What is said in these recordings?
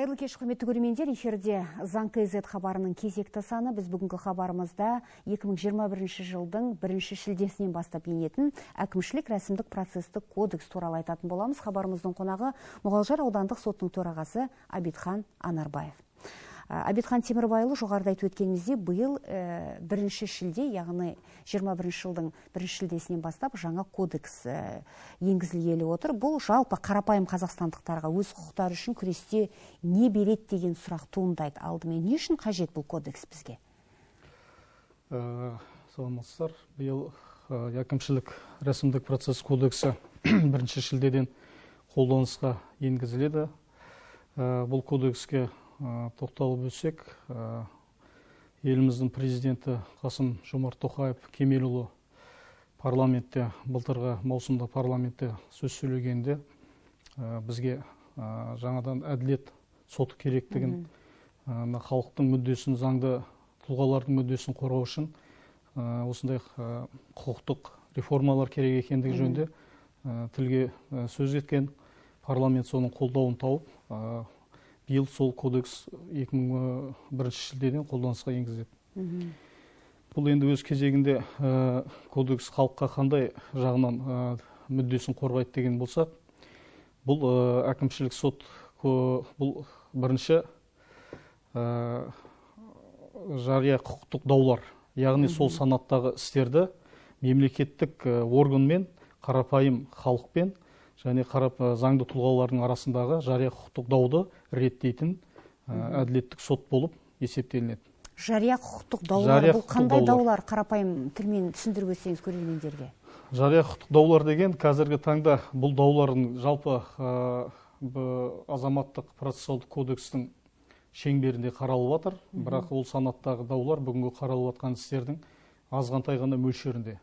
Қайырлы кеш, құрметті көрермендер, эфирде Заң КЗ хабарының кезекті саны. Біз бүгінгі хабарымызда 2021 жылдың 1 шілдесінен бастап енетін әкімшілік рәсімдік процестік кодекс туралы айтатын боламыз. Хабарымыздың қонағы Мұғалжар аудандық сотының төрағасы Абитхан Анарбаев. Абитхан Темірбайұлы, жоғарыда айтып өткенімізде, биыл 1 шілде, яғни 21 жылдың 1 шілдесінен бастап жаңа кодекс енгізілгелі отыр. Бұл жалпы қарапайым қазақстандықтарға өз құқықтары үшін күресте не береді деген сұрақ туындайды. Алдымен не үшін қажет бұл кодекс бізге? Саламатсыздар. Биыл әкімшілік рәсімдік процесс кодексі 1 шілдеден қолданысқа енгізіледі. Бұл кодекске тоқталып өтсек, еліміздің президенті Қасым-Жомарт Тоқаев Кемелұлы парламентте, былтырғы маусымда парламентте сөз сөйлегенде бізге жаңадан әділет соты керектігін, халықтың мүддесін, заңды тұлғалардың мүддесін қорғау үшін осындай құқықтық реформалар керек екендігі жөнінде тілге сөз еткен. Парламент соның қолдауын тауып, биыл сол кодекс 2001 шілдеден қолданысқа енгізіледі. Бұл енді өз кезегінде кодекс халыққа қандай жағынан мүддесін қорғайды деген болсақ, бұл әкімшілік сот, бұл бірінші жария құқықтық даулар, яғни сол санаттағы істерді мемлекеттік органмен, қарапайым халықпен және заңды тұлғалардың арасындағы жария құқықтық дауды реттейтін әділеттік сот болып есептелінеді. Жария құқықтық даулар, бұл қандай даулар, қарапайым тілмен түсіндіріп өтсеңіз көрермендерге? Жария құқықтық даулар деген қазіргі таңда бұл даулардың жалпы азаматтық процессуалдық кодекстің шеңберінде қаралып жатыр, бірақ ол санаттағы даулар бүгінгі қаралып жатқан істердің азғантай ғана мөлшерінде.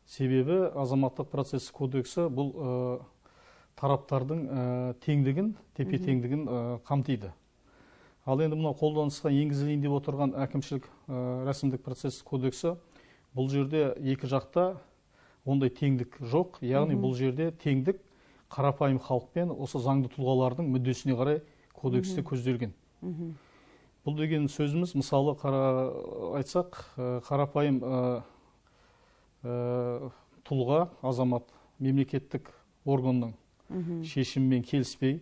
Себебі азаматтық процесс кодексі бұл тараптардың теңдігін, тепе-теңдігін қамтиды. Ал енді мына қолданысқа енгізілейін деп отырған әкімшілік рәсімдік процесс кодексі, бұл жерде екі жақта ондай теңдік жоқ, яғни бұл жерде теңдік қарапайым халықпен осы заңды тұлғалардың мүддесіне қарай кодексте көзделген. Бұл деген сөзіміз, мысалы айтсақ, қарапайым тұлға, азамат, мемлекеттік органның шешімімен келіспей,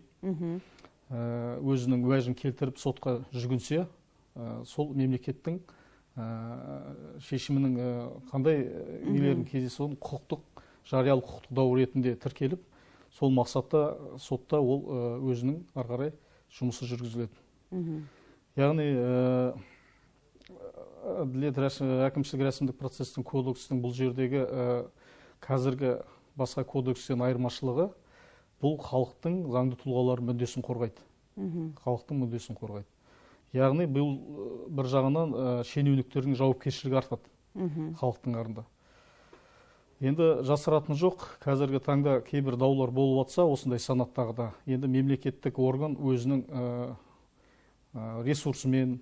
өзінің уәжін келтіріп сотқа жүгінсе, сол мемлекеттің шешімінің қандай нелерін кездесуін құқықтық, жариялы құқықтық дау ретінде тіркеліп, сол мақсатта сотта ол өзінің ары қарай жұмысы жүргізіледі. Яғни әкімшілік рәсімдік процестің кодекстің бұл жердегі қазіргі басқа кодекстен айырмашылығы, бұл халықтың заңды тұлғалар мүддесін қорғайды. Халықтың мүддесін қорғайды. Яғни бұл бір жағынан шенеуніктердің жауапкершілігі артады халықтың арында. Енді жасыратын жоқ, қазіргі таңда кейбір даулар болып жатса, осындай санаттағыда, енді мемлекеттік орган өзінің ресурсымен,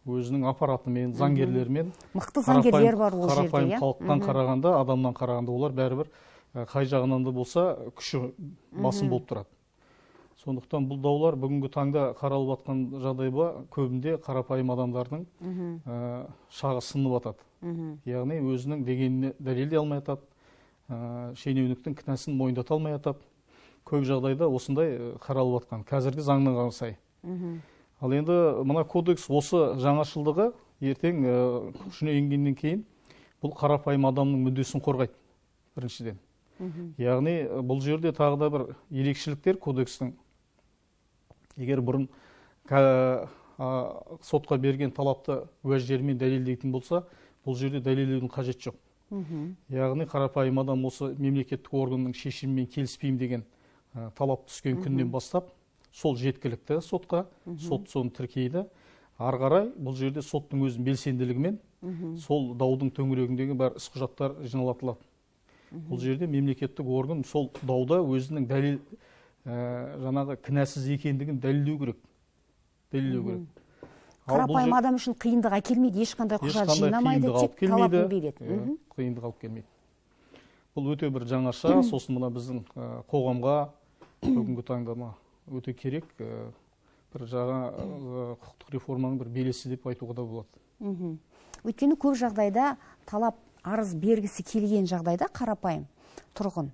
өзінің аппаратымен, заңгерлермен, мықты заңгерлер бар ол жерде, қарапайым халықтан қарағанда, адамнан қарағанда олар бәрібір қай жағынан да болса күші басым болып тұрады. Сондықтан бұл даулар бүгінгі таңда қаралып жатқан жағдайда көбінде қарапайым адамдардың шағы сынып жатады. Яғни өзінің дегеніне дәлелдей алмай жатады, шенеуніктің кінәсін мойындата алмай жатады. Көп жағдайда осындай қаралып жатқан қазіргі заңнамаға сай. Ал енді мына кодекс осы жаңашылдығы ертең күшіне енгеннен кейін бұл қарапайым адамның мүддесін қорғайды, біріншіден. Яғни бұл жерде тағы да бір ерекшеліктер кодекстің. Егер бұрын сотқа берген талапты уәждермен дәлелдейтін болса, бұл жерде дәлелдеудің қажет жоқ. Яғни қарапайым адам осы мемлекеттік органның шешімімен келіспеймін деген талап түскен күннен бастап, сол жеткілікті сотқа, сот соны тіркейді. Ары қарай бұл жерде соттың өзінің белсенділігімен сол даудың төңірегіндегі бар іс құжаттар жиналатылады. Бұл жерде мемлекеттік орган сол дауда өзінің дәлел жаңағы кінәсіз екендігін дәлелдеу керек. Қарапайым адам үшін қиындық әкелмейді, ешқандай құжат жинамайды, тек талабын береді. Қиындық алып келмейді. Бұл өте бір жаңаша, сосын мына біздің қоғамға бүгінгі таңда өте керек бір жаңа құқықтық реформаның бір белесі деп айтуға да болады. Өйткені көп жағдайда талап арыз бергісі келген жағдайда қарапайым тұрғын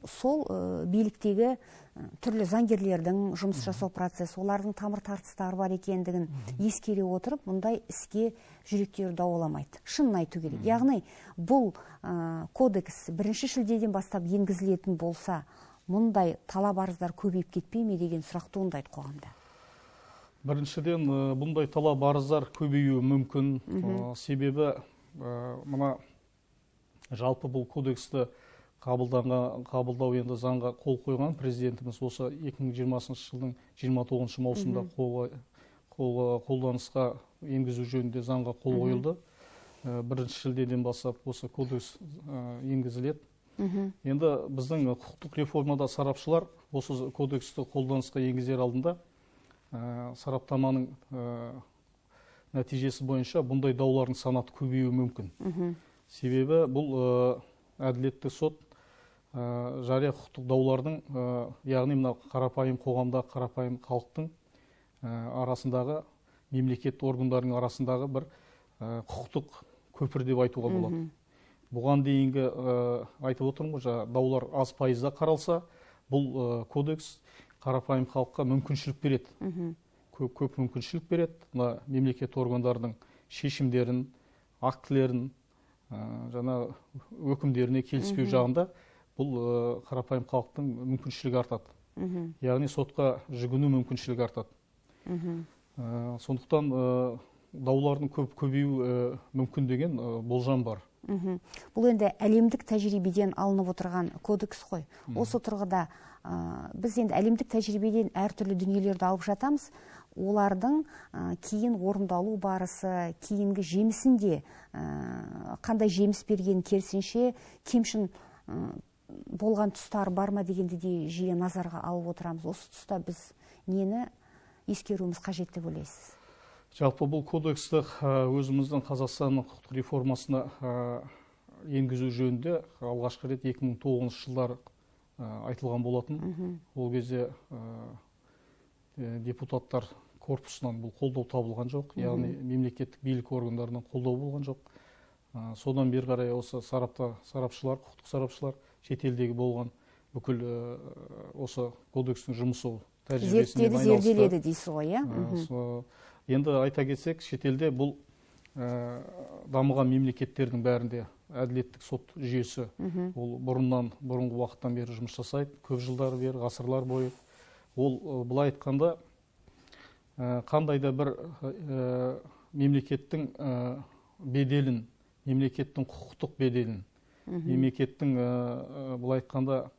сол биліктегі түрлі заңгерлердің жұмыс жасау процесі, олардың тамыр тартыстары бар екендігін ескере отырып, мұндай іске жүректері дауаламайды. Шынын айту керек. Яғни бұл кодекс 1 шілдеден бастап енгізілетін болса, мұндай талап арыздар көбейіп кетпей ме деген сұрақ туындайды қоғамда. Біріншіден, бұндай талап арыздар көбеюі мүмкін. Себебі мына жалпы бұл кодексті қабылдау енді заңға қол қойған президентіміз осы 2020 жылдың 29 маусымда қолданысқа енгізу жөнінде заңға қол қойылды. 1 шілдеден бастап осы кодекс енгізіледі. Енді біздің құқықтық реформада сарапшылар осы кодексті қолданысқа енгізер алдында сараптаманың нәтижесі бойынша бұндай даулардың санаты көбеюі мүмкін. Себебі бұл әділетті сот жария құқықтық даулардың, яғни мына қарапайым қоғамда қарапайым халықтың арасындағы, мемлекет органдарының арасындағы бір құқықтық көпір деп айтуға болады. Бұған дейінгі айтып отырмын ғой, даулар аз пайызда қаралса, бұл кодекс қарапайым халыққа мүмкіншілік береді. Көп мүмкіншілік береді. Мына мемлекет органдарының шешімдерін, актілерін, жаңа өкімдеріне келіспеу жағында бұл қарапайым халықтың мүмкіншілігі артады. Яғни сотқа жүгіну мүмкіншілігі артады. Сондықтан даулардың көбеюі мүмкін деген болжам бар. Бұл енді әлемдік тәжірибеден алынып отырған кодекс қой. Осы тұрғыда біз енді әлемдік тәжірибеден әртүрлі дүниелерді алып жатамыз. Олардың кейін орындалу барысы, кейінгі жемісінде қандай жеміс берген, керісінше кемшін болған тұстар бар ма дегенді де жиі назарға алып отырамыз. Осы тұста біз нені ескеруіміз қажет деп ойлайсыз? Жалпы бұл кодексті өзіміздің Қазақстанның құқықтық реформасына енгізу жөнінде алғашқы рет 2009 жылдары айтылған болатын. Ол кезде депутаттар корпусынан бұл қолдау табылған жоқ, яғни мемлекеттік билік органдарынан қолдау болған жоқ. Содан бері қарай осы сарапшылар, құқықтық сарапшылар шетелдегі болған бүкіл осы кодекстің жұмысы тәжірибесімен айналысты. Зерделеді дейсіз ғой, иә? Енді айта кетсек, шетелде бұл дамыған мемлекеттердің бәрінде әділеттік сот жүйесі ол бұрынғы уақыттан бері жұмыс жасайды, көп жылдар бері, ғасырлар бойы. Ол былай айтқанда қандай да бір мемлекеттің беделін, мемлекеттің құқықтық беделін, мемлекеттің былай айтқанда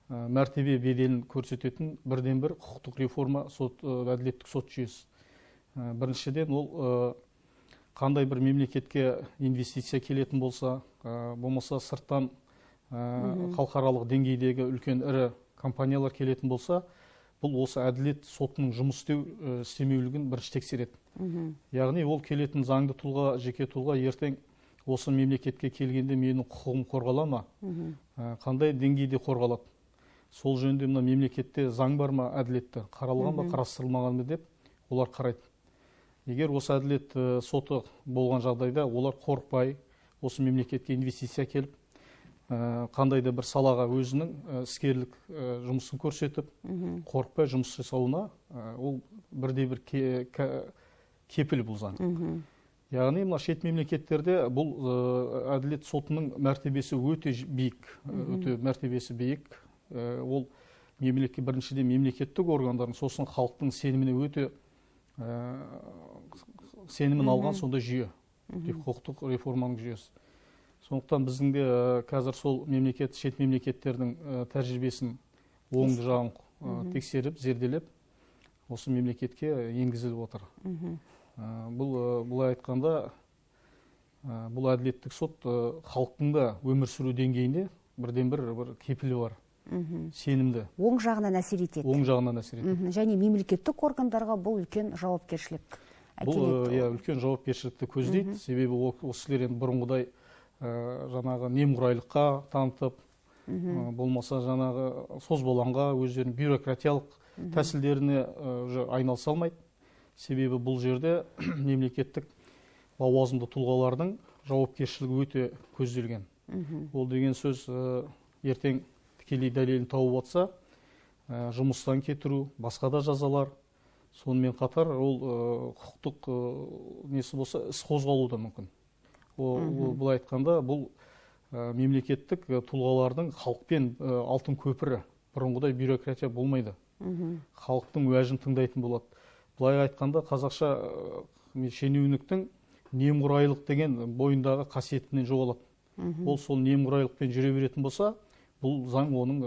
мәртебе беделін көрсететін бірден бір құқықтық реформа әділеттік сот жүйесі. Біріншіден ол қандай бір мемлекетке инвестиция келетін болса, болмаса сырттан халықаралық деңгейдегі үлкен ірі компаниялар келетін болса, бұл осы әділет сотының жұмыс істемеулігін бірінші тексереді. Яғни ол келетін заңды тұлға, жеке тұлға ертең осы мемлекетке келгенде менің құқығым қорғала ма? Қандай деңгейде қорғалады? Сол жөнінде мына мемлекетте заң бар ма, әділетті қаралған ба, қарастырылмаған ба деп олар қарайды. Егер осы әділет соты болған жағдайда олар қорықпай осы мемлекетке инвестиция келіп, қандай да бір салаға өзінің іскерлік жұмысын көрсетіп, қорықпай жұмыс жасауына ол бірде-бір кепіл бұл заң. Яғни мына шет мемлекеттерде бұл әділет сотының мәртебесі өте биік, Ол біріншіден мемлекеттік органдардың, сосын халықтың сенімін алған сонда жүйе, құқықтық реформаның жүйесі. Сондықтан біздің де қазір сол шет мемлекеттердің тәжірибесін оңды жағын тексеріп, зерделеп, осы мемлекетке енгізіліп отыр. Бұлай айтқанда, бұл әділеттік сот халықтың да өмір сүру деңгейінде бірден бір кепілі бар, сенімді. Оң жағынан әсер етеді. Оң жағынан әсер етеді. Және мемлекеттік органдарға бұл үлкен жауапкершілік әкеледі. Бұл үлкен жауапкершілікті көздейді, себебі осы кісілер енді бұрынғыдай жаңағы немқұрайлыққа танытып, болмаса жаңағы созбалаңға, өздерінің бюрократиялық тәсілдеріне уже айналыса алмайды. Себебі бұл жерде мемлекеттік лауазымды тұлғалардың жауапкершілігі өте көзделген. Ол деген сөз ертең тікелей дәлелін тауып атса, жұмыстан кетіру, басқа да жазалар. Сонымен қатар ол құқықтық несі болса, іс қозғалуы да мүмкін. Бұл айтқанда, бұл мемлекеттік тұлғалардың халықпен алтын көпірі, бұрынғыдай бюрократия болмайды. Халықтың уәжін тыңдайтын болады. Былай айтқанда, қазақша шенеуніктің немқұрайлық деген бойындағы қасиетінен жоғалады. Ол сол немқұрайлықпен жүре беретін болса, бұл заң оның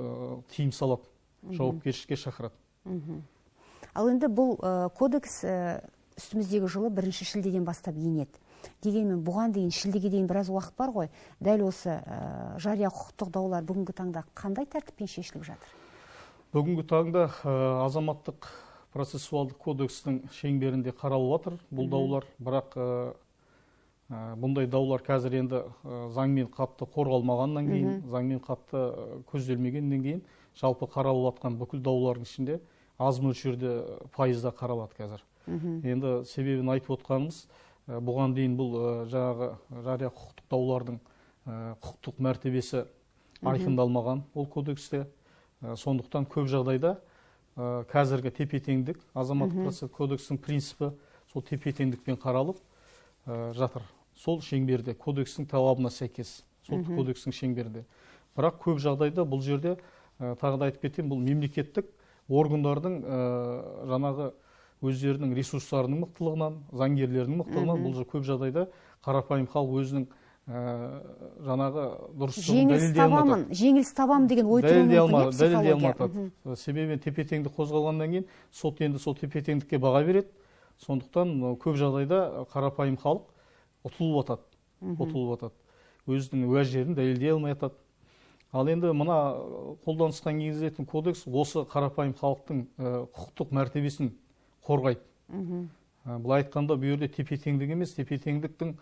тыйым салады, жауапкершілікке шақырады. Ал енді бұл кодекс үстіміздегі жылы 1 шілдеден бастап енеді. Дегенмен бұған дейін шілдеге дейін біраз уақыт бар ғой. Дәл осы жария құқықтық даулар бүгінгі таңда қандай тәртіппен шешіліп жатыр? Бүгінгі таңда азаматтық процессуалдық кодекстің шеңберінде қаралып жатыр бұл даулар, бірақ бұндай даулар қазір енді заңмен қатты қорғалмағаннан кейін, заңмен қатты көзделмегеннен кейін, жалпы қаралып жатқан бүкіл даулардың ішінде аз мөлшерде пайызда қаралады қазір. Енді себебін айтып отқанымыз, бұған дейін бұл жаңағы жария құқықтық даулардың құқықтық мәртебесі айқындалмаған ол кодексте. Сондықтан көп жағдайда қазіргі тепе-теңдік, азаматтық процессуалдық кодекстің принципі сол тепе-теңдікпен қаралып жатыр. Сол шеңберде, кодекстің талабына сәйкес, сол кодекстің шеңберде. Бірақ көп жағдайда бұл жерде, тағы да айтып кетейін, бұл мемлекеттік органдардың жаңағы өздерінің ресурстарының мықтылығынан, заңгерлерінің мықтылығынан, бұл көп жағдайда қарапайым халық өзінің жаңағы дұрыстығын дәлелдей алмады. Жеңіліс табамын деген ой тұруы мүмкін, дәлелдей алмады. Себебі тепе-теңдік қозғалғаннан кейін сот енді сол тепе-теңдікке баға береді. Сондықтан көп жағдайда қарапайым халық ұтылып атады. Өзінің уәждерін дәлелдей алмай атады. Ал енді мына қолданысқа енгізілетін кодекс осы қарапайым халықтың құқықтық мәртебесін қорғайды. Былай айтқанда, бұл жерде тепе-теңдік емес, тепе-теңдіктің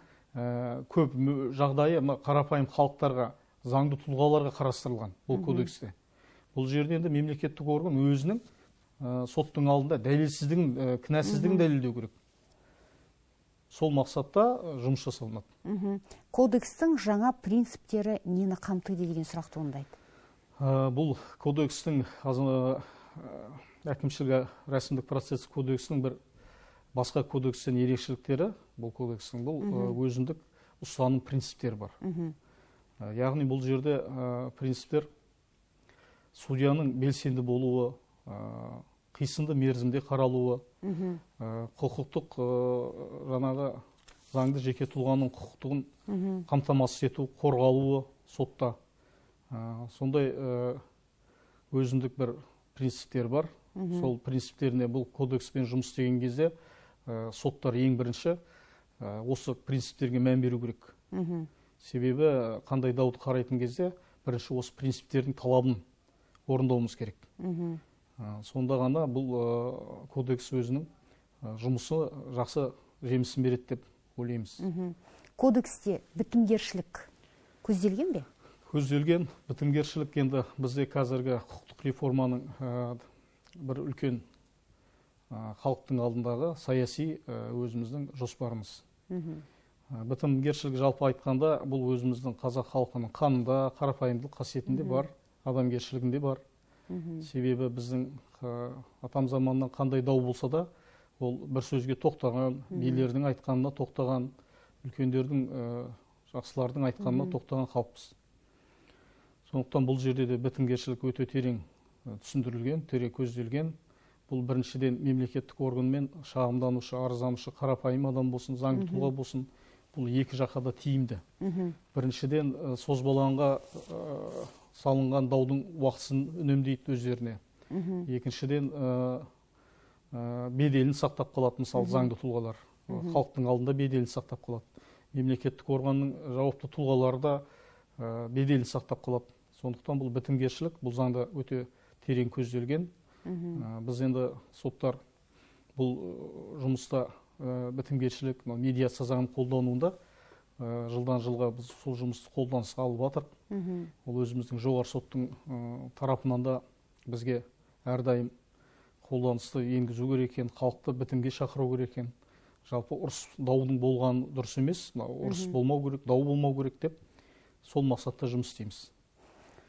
көп жағдайы қарапайым халықтарға, заңды тұлғаларға қарастырылған бұл кодексте. Бұл жерде енді мемлекеттік орган өзінің соттың алдында дәлелсіздігін, кінәсіздігін дәлелдеу керек. Сол мақсатта жұмыс жасалынады. Кодекстің жаңа принциптері нені қамтиды деген сұрақ туындайды? Бұл кодекстің әкімшілік рәсімдік процесс кодексінің бір басқа кодекстен ерекшеліктері, бұл кодекстің бұл өзіндік ұстаным принциптері бар. Яғни бұл жерде принциптер судьяның белсенді болуы, қисынды мерзімде қаралуы, құқықтық жаңағы заңды жеке тұлғаның құқықтығын қамтамасыз ету, қорғалуы сотта. Сондай өзіндік бір принциптер бар. Сол принциптеріне бұл кодекспен жұмыс істеген кезде соттар ең бірінші осы принциптерге мән беру керек. Себебі қандай дауды қарайтын кезде бірінші осы принциптердің талабын орындауымыз керек. Сонда ғана бұл кодекс өзінің жұмысы жақсы жемісін береді деп ойлаймыз. Кодексте бітімгершілік көзделген бе? Көзделген. Бітімгершілік енді бізде қазіргі құқықтық реформаның бір үлкен халықтың алдындағы саяси өзіміздің жоспарымыз. Бітімгершілік жалпы айтқанда бұл өзіміздің қазақ халқының қанында, қарапайымдылық қасиетінде бар, адамгершілігінде бар. Себебі біздің атам заманнан қандай дау болса да, ол бір сөзге тоқтаған, билердің айтқанына тоқтаған, үлкендердің, жақсылардың айтқанына тоқтаған халықпыз. Сондықтан бұл жерде де бітімгершілік өте терең түсіндірілген, терең көзделген. Бұл біріншіден мемлекеттік органмен шағымданушы, арызданушы қарапайым адам болсын, заңды тұлға болсын, бұл екі жаққа да тиімді. Біріншіден созбалаңға салынған даудың уақытысын үнемдейді өздеріне. Екіншіден беделін сақтап қалады, мысалы заңды тұлғалар. Халықтың алдында беделін сақтап қалады. Мемлекеттік органның жауапты тұлғалары да беделін сақтап қалады. Сондықтан бұл бітімгершілік, бұл заңда өте терең көзделген. Біз енді соттар бұл жұмыста бітімгершілік, медиация заңын қолдануында жылдан жылға біз сол жұмысты қолданысқа алып жатыр. Ол өзіміздің жоғары соттың тарапынан да бізге әрдайым қолданысты енгізу керек екен, халықты бітімге шақыру керек екен. Жалпы ұрыс даудың болғаны дұрыс емес, ұрыс болмау керек, дау болмау керек деп сол мақсатта жұмыс істейміз.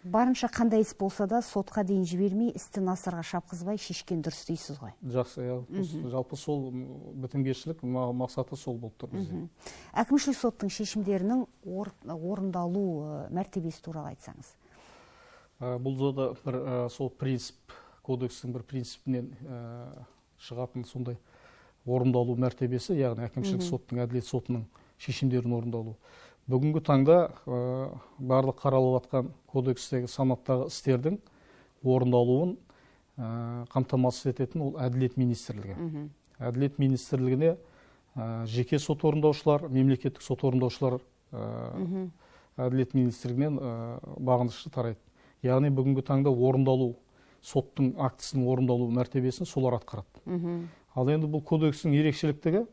Барынша қандай іс болса да сотқа дейін жібермей, істі насырға шапқызбай шешкен дұрыс дейсіз ғой. Жақсы, жалпы сол бітімгершілік мақсаты сол болып тұр бізде. Әкімшілік соттың шешімдерінің орындалу мәртебесі туралы айтсаңыз. Бұл да бір сол принцип, кодекстің бір принципінен шығатын сондай орындалу мәртебесі, яғни әкімшілік соттың, әділет сотының шешімдерін орындалу. Бүгінгі таңда барлық қаралып жатқан кодекстегі санаттағы істердің орындалуын қамтамасыз ететін ол әділет министрлігі. Әділет министрлігіне жеке сот орындаушылар, мемлекеттік сот орындаушылар әділет министрлігінен бағынышты тарайды. Яғни бүгінгі таңда орындалу, соттың актісінің орындалу мәртебесін солар атқарады. Ал енді бұл кодекстің ерекшеліктігі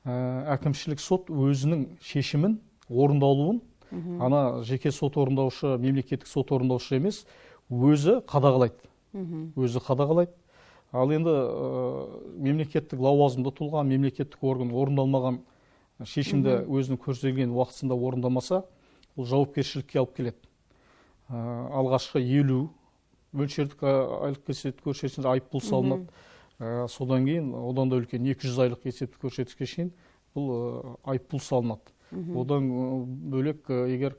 әкімшілік сот өзінің шешімін орындалуын ана жеке сот орындаушы, мемлекеттік сот орындаушы емес, өзі қадағалайды. Өзі қадағалайды. Ал енді мемлекеттік лауазымды тұлға, мемлекеттік орган орындалмаған шешімді өзінің көрсетілген уақытысында орындамаса, бұл жауапкершілікке алып келеді. Алғашқы 50 мөлшердік айлық есептік көрсеткішке айыппұл салынады. Содан кейін одан да үлкен 200 айлық есептік көрсеткішке шейін бұл айыппұл салынады. Одан бөлек егер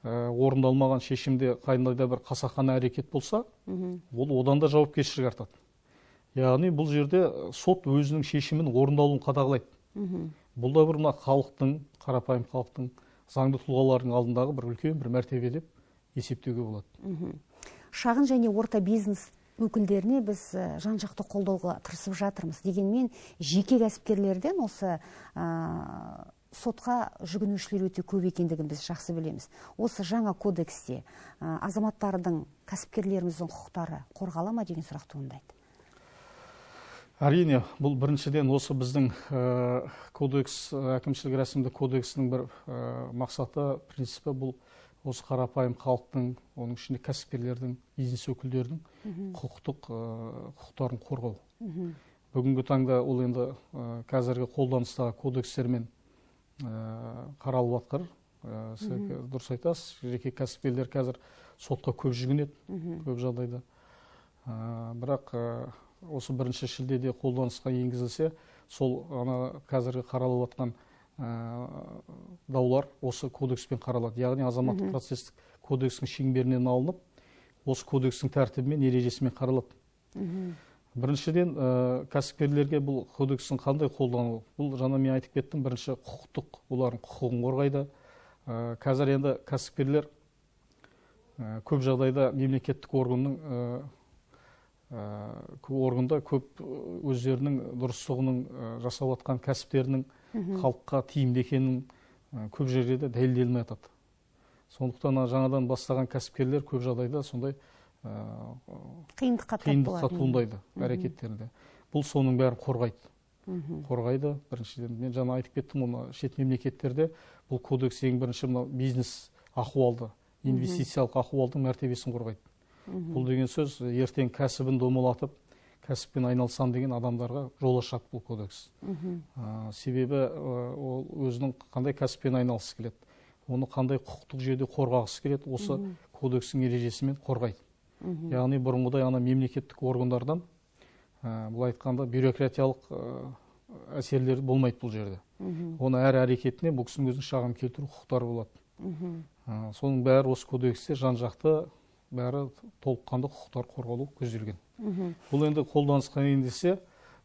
орындалмаған шешімде қандай да бір қасақана әрекет болса, ол одан да жауапкершілік артады. Яғни бұл жерде сот өзінің шешімін орындалуын қадағалайды. Бұл да бір халықтың, қарапайым халықтың, заңды тұлғалардың алдындағы бір үлкен бір мәртебе деп есептеуге болады. Шағын және орта бизнес өкілдеріне біз жан-жақты қолдауға тырысып жатырмыз. Дегенмен жеке кәсіпкерлерден осы сотқа жүгінушілер өте көп екендігін біз жақсы білеміз. Осы жаңа кодексте азаматтардың, кәсіпкерлеріміздің құқықтары қорғала ма деген сұрақ туындайды. Әрине, бұл біріншіден осы біздің кодекс, әкімшілік рәсімдік кодексінің бір мақсаты, принципі бұл осы қарапайым халықтың, оның ішінде кәсіпкерлердің, бизнес өкілдердің құқықтарын қорғау. Бүгінгі таңда ол енді қазіргі қолданыстағы кодекстермен қаралып жатыр. Дұрыс айтасыз, жеке кәсіпкерлер қазір сотқа көп жүгінеді, көп жағдайда. Бірақ осы 1 шілдеде қолданысқа енгізілсе, сол қазіргі қаралып жатқан даулар осы кодекспен қаралады. Яғни азаматтық процестік кодекстің шеңберінен алынып, осы кодекстің тәртібімен, ережесімен қаралады. Біріншіден, кәсіпкерлерге бұл кодекстің қандай қолдануы? Бұл жаңа мен айтып кеттім, бірінші құқықтық, олардың құқығын қорғайды. Қазір енді кәсіпкерлер көп жағдайда мемлекеттік органда көп өздерінің дұрыстығының жасап жатқан кәсіптерінің халыққа тиімді екенін көп жерде дәлелделмей жатады. Сондықтан жаңадан бастаған кәсіпкерлер көп жағдайда сондай қиындыққа туындайды әрекеттерінде. Бұл соның бәрін қорғайды. Қорғайды, біріншіден. Мен жаңа айтып кеттім, оны шет мемлекеттерде бұл кодекс ең бірінші бизнес ахуалды, инвестициялық ахуалдың мәртебесін қорғайды. Бұл деген сөз, ертең кәсібін домалатып, кәсіппен айналысам деген адамдарға жол ашады бұл кодекс. Себебі ол өзінің қандай кәсіппен айналысы келеді, оны қандай құқықтық жүйеде қорғағысы келеді, осы кодекстің ережесімен қорғайды. Яғни бұрынғыдай мемлекеттік органдардан бұл айтқанда бюрократиялық әсерлер болмайды бұл жерде. Оны әр әрекетіне бұл кісінің өзінің шағым келтіру құқықтары болады. Соның бәрі осы кодексте жан-жақты бәрі толыққанды құқықтар қорғалу көзделген. Бұл енді қолданысқа енгізілсе,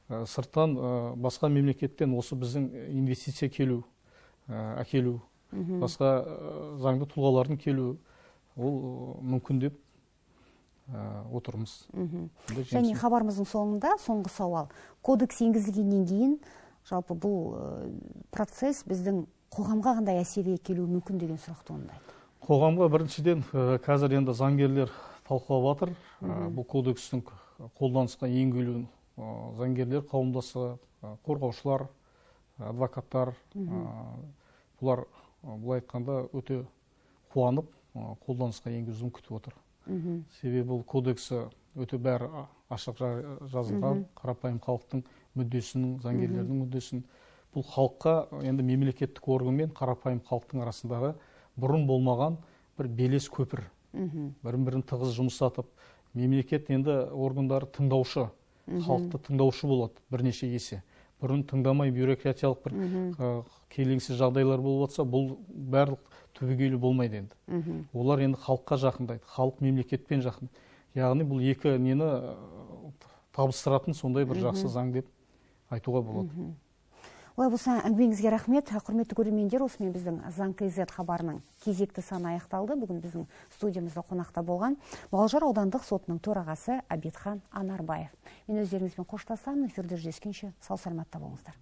сырттан басқа мемлекеттен осы біздің инвестиция әкелу, басқа заңды тұлғалардың келу, ол мүмкін деп отырмыз. Және хабарымыздың соңында соңғы сауал. Кодекс енгізілгеннен кейін, жалпы бұл процесс біздің қоғамға қандай әсер етуі мүмкін деген сұрақ туындайды. Қоғамға біріншіден қазір енді заңгерлер талқылап жатыр. Бұл кодекстің қолданысқа енгізілуін заңгерлер қауымдастығы, қорғаушылар, адвокаттар, бұлар бұл айтқанда өте қуанып қолданысқа енгізуін күтіп отыр. Себебі бұл кодексі өте бәрі ашық жазылған, қарапайым халықтың мүддесін, заңгерлердің мүддесін. Бұл халыққа, енді мемлекеттік орган мен қарапайым халықтың арасындағы бұрын болмаған бір белес көпір. Бірін-бірін тығыз жұмсатып, мемлекет енді органдары тыңдаушы, халықты тыңдаушы болады бірнеше есе. Бұрын тыңдамай бюрократиялық бір келеңсіз жағдайлар болып жатса, бұл барлық түбегейлі болмайды енді. Олар енді халыққа жақындайды, халық мемлекетпен жақын. Яғни бұл екі нені табыстыратын сондай бір жақсы заң деп айтуға болады. Олай болса, әңгімеңізге рахмет. Құрметті көрермендер, осымен біздің Заң КЗ хабарының кезекті саны аяқталды. Бүгін біздің студиямызда қонақта болған Мұғалжар аудандық сотының төрағасы Әбетхан Анарбаев. Мен өздеріңізбен қоштасамын. Эфирде жүздескенше сау саламатта болыңыздар.